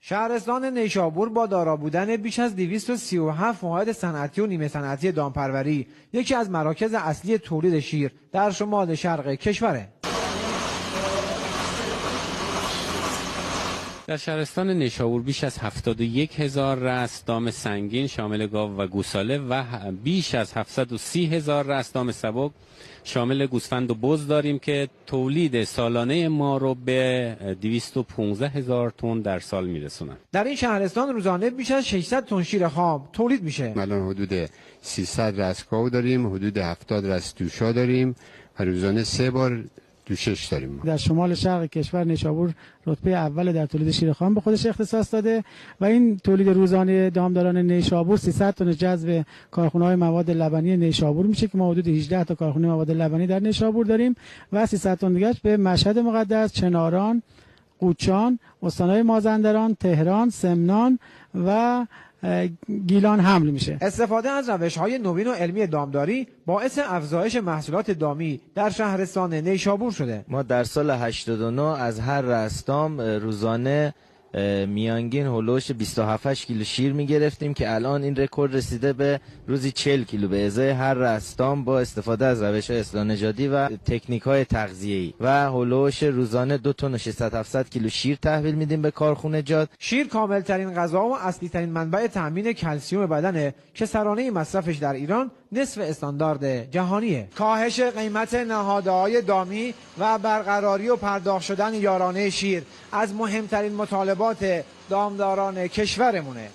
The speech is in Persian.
شهرستان نیشابور با دارا بودن بیش از 237 واحد صنعتی و نیمه صنعتی دامپروری یکی از مراکز اصلی تولید شیر در شمال شرق کشوره. در شهرستان نیشابور بیش از 71,000 رأس دام سنگین شامل گاو و گوساله و بیش از 730,000 رأس دام سبک شامل گوسفند و بز داریم که تولید سالانه ما رو به 215,000 تن در سال میرسونن. در این شهرستان روزانه بیش از 600 تن شیر خام تولید میشه. الان حدود 300 رأس گاو داریم، حدود 70 رأس دوشا داریم و روزانه 3 بار دوشش داریم. در شمال شرق کشور نیشابور رتبه اول در تولید شیر خام به خودش اختصاص داده و این تولید روزانه دامداران نیشابور 300 تن جذب کارخانه‌های مواد لبنی نیشابور میشه که ما حدود 18 تا کارخانه مواد لبنی در نیشابور داریم و 300 تن دیگه به مشهد مقدس، چناران، قوچان، استان‌های مازندران، تهران، سمنان و گیلان حمل میشه. استفاده از روش‌های نوین و علمی دامداری باعث افزایش محصولات دامی در شهرستان نیشابور شده. ما در سال 89 از هر رأس دام روزانه میانگین هولوش 27 کیلو شیر میگرفتیم که الان این رکورد رسیده به روزی 40 کیلو به ازای هر رأس دام با استفاده از روش‌های اصلاح نژادی و تکنیک‌های تغذیه‌ای و هولوش روزانه 2 تن و 600 کیلو شیر تحویل میدیم به کارخونجات. شیر کاملترین غذا و اصلی ترین منبع تامین کلسیم بدنه که سرانه مصرفش در ایران نصف استاندارد جهانیه. کاهش قیمت نهادهای دامی و برقراری و پرداخت شدن یارانه شیر از مهمترین مطالبات دامداران کشورمونه.